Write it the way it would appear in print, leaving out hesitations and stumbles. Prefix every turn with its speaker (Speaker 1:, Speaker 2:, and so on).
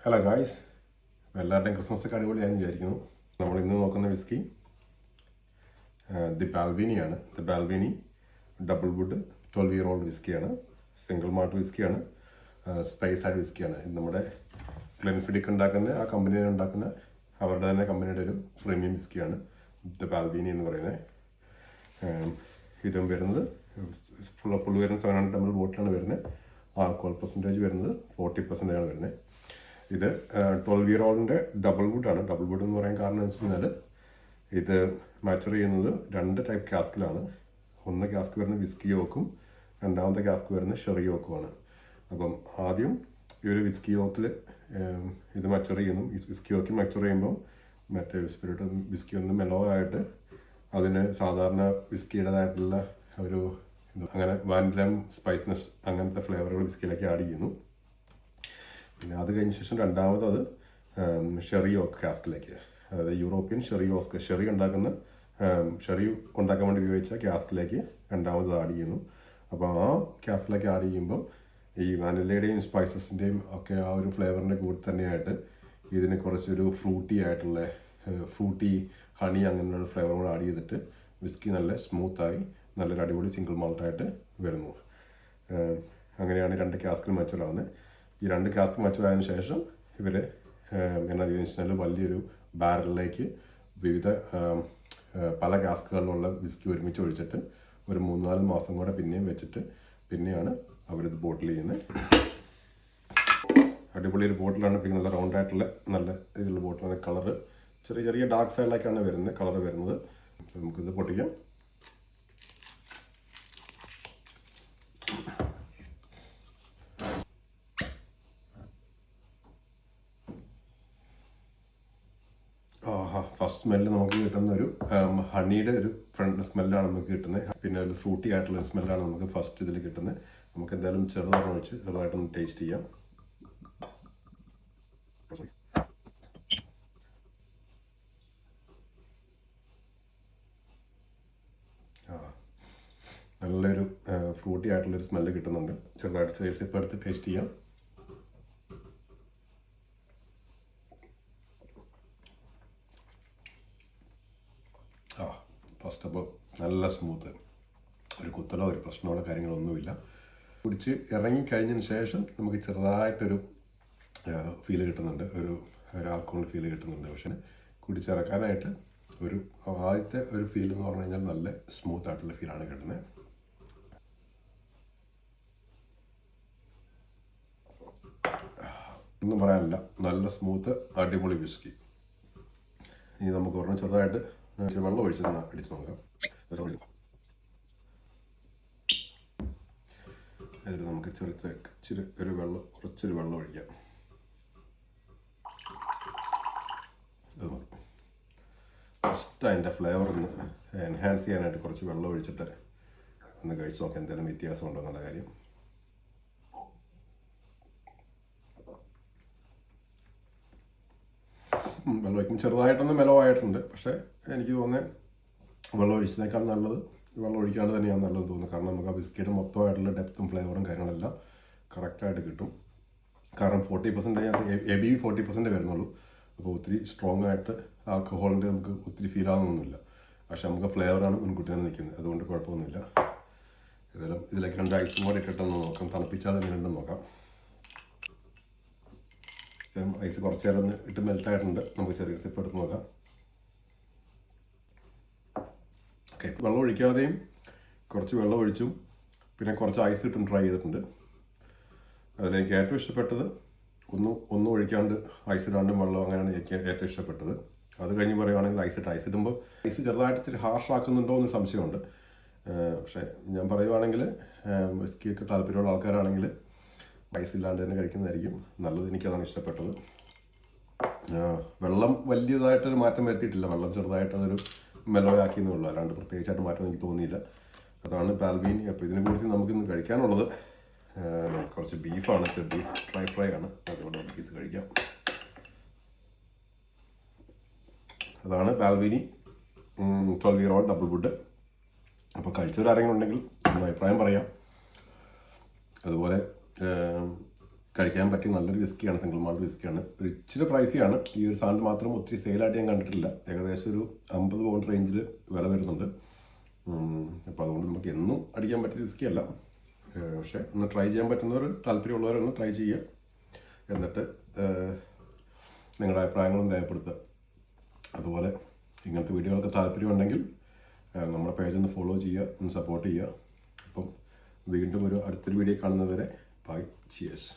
Speaker 1: Hello guys, എല്ലാവരുടെയും Christmas ഒക്കെ അടിപൊളിയാണെന്ന് വിചാരിക്കുന്നു. നമ്മൾ ഇന്ന് നോക്കുന്ന വിസ്കി ദി ബാൽവിനിയാണ്. The Balvenie double wood 12-year old വിസ്കിയാണ്. സിംഗിൾ മാൾട്ട് വിസ്കിയാണ്. സ്പൈസ് ആഡ് വിസ്കിയാണ്. ഇത് നമ്മുടെ ഗ്ലെൻഫിഡിക് ഉണ്ടാക്കുന്ന ആ കമ്പനിയിൽ ഉണ്ടാക്കുന്ന അവരുടെ തന്നെ കമ്പനിയുടെ ഒരു പ്രീമിയം വിസ്കിയാണ് ദി ബാൽവിനി എന്ന് പറയുന്നത്. ഇതും വരുന്നത് ഫുൾ വരുന്നത് 700 ml ബോട്ടിലാണ് വരുന്നത്. ആൽക്കോഹോൾ പെർസെൻറ്റേജ് വരുന്നത് 40% ആണ് വരുന്നത്. ഇത് 12-year old ഡബിൾ വുഡാണ്. ഡബിൾ വുഡ് എന്ന് പറയാൻ കാരണം എന്ന് വെച്ച് കഴിഞ്ഞാൽ ഇത് മാച്ചർ ചെയ്യുന്നത് 2 ടൈപ്പ് കാസ്കിലാണ്. ഒന്ന് കാസ്ക് വരുന്ന വിസ്കി ഓക്കും, രണ്ടാമത്തെ കാസ്ക് വരുന്ന ഷെറി ഓക്കുമാണ്. അപ്പം ആദ്യം ഈ ഒരു വിസ്കി ഓക്കിൽ ഇത് മച്ചർ ചെയ്യുന്നു. ഈ വിസ്കി ഓക്കിൽ മച്ചർ ചെയ്യുമ്പോൾ മറ്റേ സ്പിരിറ്റ് വിസ്കി ഒന്ന് മെലോ ആയിട്ട് അതിന് സാധാരണ വിസ്കിയുടേതായിട്ടുള്ള ഒരു അങ്ങനെ വാനിലം സ്പൈസ്നെസ് അങ്ങനത്തെ ഫ്ലേവറുകൾ വിസ്കിയിലേക്ക് ആഡ് ചെയ്യുന്നു. പിന്നെ അത് കഴിഞ്ഞ ശേഷം രണ്ടാമത് അത് ഷെറി ഓക്ക് കാസ്കിലേക്ക്, അതായത് യൂറോപ്യൻ ഷെറി ഓസ്ക് ഷെറി ഉണ്ടാക്കാൻ വേണ്ടി ഉപയോഗിച്ച കാസ്കിലേക്ക് രണ്ടാമത് ആഡ് ചെയ്യുന്നു. അപ്പോൾ ആ കാസ്കിലേക്ക് ആഡ് ചെയ്യുമ്പോൾ ഈ വാനിലയുടെയും സ്പൈസസിൻ്റെയും ഒക്കെ ആ ഒരു ഫ്ലേവറിൻ്റെ കൂടെ തന്നെയായിട്ട് ഇതിന് കുറച്ചൊരു ഫ്രൂട്ടി ഹണി അങ്ങനെയുള്ള ഫ്ലേവർ കൂടെ ആഡ് ചെയ്തിട്ട് വിസ്കി നല്ല സ്മൂത്തായി നല്ലൊരു അടിപൊളി സിംഗിൾ മാൾട്ടായിട്ട് വരുന്നു. അങ്ങനെയാണ് 2 കാസ്കിൽ മച്ചറാവുന്നത്. ഈ 2 കാസ്ക് മച്ചറായതിനു ശേഷം ഇവർ എന്നാ ചെയ്തെന്ന് വെച്ചാൽ വലിയൊരു ബാരലിലേക്ക് വിവിധ പല കാസ്കുകളിലുള്ള വിസ്കി ഒരുമിച്ച് ഒഴിച്ചിട്ട് ഒരു 3-4 മാസം കൂടെ പിന്നെയും വെച്ചിട്ട് പിന്നെയാണ് അവരിത് ബോട്ടിൽ ചെയ്യുന്നത്. അടിപൊളി ഒരു ബോട്ടിലാണ്. പിന്നെ നല്ല റൗണ്ടായിട്ടുള്ള നല്ല ഇതിലുള്ള ബോട്ടിലാണ്. കളറ് ചെറിയ ഡാർക്ക് സൈഡിലേക്കാണ് കളർ വരുന്നത്. നമുക്കിത് പൊട്ടിക്കാം. ഫസ്റ്റ് സ്മെല്ല് നമുക്ക് കിട്ടുന്ന ഒരു ഹണിയുടെ ഒരു ഫ്രണ്ട് സ്മെല്ലാണ് നമുക്ക് കിട്ടുന്നത്. പിന്നെ ഒരു ഫ്രൂട്ടി ആയിട്ടുള്ള ഒരു സ്മെല്ലാണ് നമുക്ക് ഫസ്റ്റ് ഇതിൽ കിട്ടുന്നത്. നമുക്ക് എന്തായാലും ചെറുതായിട്ടൊന്ന് ടേസ്റ്റ് ചെയ്യാം. നല്ലൊരു ഫ്രൂട്ടി ആയിട്ടുള്ളൊരു സ്മെല്ല് കിട്ടുന്നുണ്ട്. ചെറുതായിട്ട് സിപ്പ് എടുത്ത് ടേസ്റ്റ് ചെയ്യാം. ഫസ്റ്റ് അപ്പോൾ നല്ല സ്മൂത്ത്, ഒരു കുത്തലോ ഒരു പ്രശ്നമോ കാര്യങ്ങളൊന്നുമില്ല. കുടിച്ച് ഇറങ്ങിക്കഴിഞ്ഞതിന് ശേഷം നമുക്ക് ചെറുതായിട്ടൊരു ഫീല് കിട്ടുന്നുണ്ട്, ഒരു ആൽക്കഹോൾ ഫീല് കിട്ടുന്നുണ്ട്. പക്ഷേ കുടിച്ചിറക്കാനായിട്ട് ഒരു ആദ്യത്തെ ഒരു ഫീൽ എന്ന് പറഞ്ഞു കഴിഞ്ഞാൽ നല്ല സ്മൂത്ത് ആയിട്ടുള്ള ഫീലാണ് കിട്ടുന്നത്. ഒന്നും പറയാനില്ല, നല്ല സ്മൂത്ത് അടിപൊളി വിസ്കി. ഇനി നമുക്ക് ഒരെണ്ണം ചെറുതായിട്ട് വെള്ളം ഒഴിച്ചൊന്ന് അടിച്ച് നോക്കാം. അതിൽ നമുക്ക് കുറച്ചൊരു വെള്ളം ഒഴിക്കാം. അത് മതി. ഫസ്റ്റ് അതിൻ്റെ ഫ്ലേവർ ഒന്ന് എൻഹാൻസ് ചെയ്യാനായിട്ട് കുറച്ച് വെള്ളം ഒഴിച്ചിട്ട് ഒന്ന് കഴിച്ച് നോക്കാം എന്തെങ്കിലും വ്യത്യാസം ഉണ്ടോ എന്നുള്ള കാര്യം. വെള്ളം ഒഴിക്കും ചെറുതായിട്ടൊന്ന് മെലോ ആയിട്ടുണ്ട്. പക്ഷേ എനിക്ക് തോന്നുന്നത് വെള്ളം ഒഴിച്ചതിനേക്കാൾ നല്ലത് വെള്ളം ഒഴിക്കാണ്ട് തന്നെയാണ് നല്ലതെന്ന് തോന്നുന്നു. കാരണം നമുക്ക് ആ ബിസ്ക്കറ്റ് മൊത്തമായിട്ടുള്ള ഡെപ്തും ഫ്ലേവറും കാര്യങ്ങളെല്ലാം കറക്റ്റായിട്ട് കിട്ടും. കാരണം 40% അതിനകത്ത് ABV 40% വരുന്നുള്ളൂ. അപ്പോൾ ഒത്തിരി സ്ട്രോങ് ആയിട്ട് ആൽക്കഹോളിൻ്റെ നമുക്ക് ഒത്തിരി ഫീൽ ആവുന്നൊന്നുമില്ല. പക്ഷേ നമുക്ക് ഫ്ലേവറാണ് മുൻകൂട്ടി തന്നെ നിൽക്കുന്നത്, അതുകൊണ്ട് കുഴപ്പമൊന്നുമില്ല. ഏതായാലും ഇതിലേക്ക് 2 ഐസും കൂടെ ഇട്ടിട്ടൊന്ന് നോക്കാം, തണുപ്പിച്ചാൽ എങ്ങനെയുണ്ടെന്ന് നോക്കാം. ഐസ് കുറച്ച് നേരം ഒന്ന് ഇട്ട് മെൽറ്റായിട്ടുണ്ട്. നമുക്ക് ചെറിയ സിപ്പ് എടുത്ത് നോക്കാം. ഓക്കെ, വെള്ളം ഒഴിക്കാതെയും കുറച്ച് വെള്ളം ഒഴിച്ചും പിന്നെ കുറച്ച് ഐസ് ഇട്ടും ട്രൈ ചെയ്തിട്ടുണ്ട്. അതിലെനിക്ക് ഏറ്റവും ഇഷ്ടപ്പെട്ടത് ഒന്നും ഒഴിക്കാണ്ട് ഐസ് ഇടാണ്ടും വെള്ളം അങ്ങനെയാണ് എനിക്ക് ഏറ്റവും ഇഷ്ടപ്പെട്ടത്. അത് കഴിഞ്ഞ് പറയുകയാണെങ്കിൽ ഐസ് ഇടുമ്പോൾ ഐസ് ചെറുതായിട്ട് ഇത്തിരി ഹാർഷാക്കുന്നുണ്ടോ എന്ന് സംശയമുണ്ട്. പക്ഷേ ഞാൻ പറയുവാണെങ്കിൽ വിസ്കിയൊക്കെ താല്പര്യമുള്ള ആൾക്കാരാണെങ്കിൽ ഐസ് ഇല്ലാണ്ട് തന്നെ കഴിക്കുന്നതായിരിക്കും നല്ലത്. എനിക്കതാണ് ഇഷ്ടപ്പെട്ടത്. വെള്ളം വലിയതായിട്ടൊരു മാറ്റം വരുത്തിയിട്ടില്ല. വെള്ളം ചെറുതായിട്ട് അതൊരു മെലോ ആക്കിയെന്നേ ഉള്ളൂ, അല്ലാണ്ട് പ്രത്യേകിച്ചായിട്ട് മാറ്റം എനിക്ക് തോന്നിയില്ല. അതാണ് ബാൽവിനി. അപ്പോൾ ഇതിനെക്കുറിച്ച് നമുക്കിന്ന് കഴിക്കാനുള്ളത് കുറച്ച് ബീഫാണ്. ബീഫ് ഫ്രൈ ആണ്. അതുകൊണ്ട് ഒരു പീസ് കഴിക്കാം. അതാണ് ബാൽവിനി 12-year old ഡബിൾ വുഡ്. അപ്പോൾ കഴിച്ചവരാരെങ്കിലും ഉണ്ടെങ്കിൽ ഒന്ന് അഭിപ്രായം പറയാം. അതുപോലെ കഴിക്കാൻ പറ്റിയ നല്ലൊരു വിസ്കിയാണ്, സിംഗിൾ മാൾട്ട് വിസ്കിയാണ്. ഒരു ഇച്ചിരി പ്രൈസിയാണ്. ഈ ഒരു സാധനം മാത്രം ഒത്തിരി സെയിലായിട്ട് ഞാൻ കണ്ടിട്ടില്ല. ഏകദേശം ഒരു 50 പൗണ്ട് റേഞ്ചിൽ വില വരുന്നുണ്ട്. അപ്പോൾ അതുകൊണ്ട് നമുക്ക് എന്നും അടിക്കാൻ പറ്റിയ വിസ്കി അല്ല. പക്ഷേ ഒന്ന് ട്രൈ ചെയ്യാൻ പറ്റുന്നവർ, താല്പര്യമുള്ളവരൊന്ന് ട്രൈ ചെയ്യുക. എന്നിട്ട് നിങ്ങളുടെ അഭിപ്രായങ്ങളും രേഖപ്പെടുത്തുക. അതുപോലെ ഇങ്ങനത്തെ വീഡിയോകളൊക്കെ താല്പര്യമുണ്ടെങ്കിൽ നമ്മുടെ പേജൊന്ന് ഫോളോ ചെയ്യുക, ഒന്ന് സപ്പോർട്ട് ചെയ്യുക. അപ്പം വീണ്ടും അടുത്തൊരു വീഡിയോ കാണുന്നവരെ ബൈ, ചിയേഴ്സ്.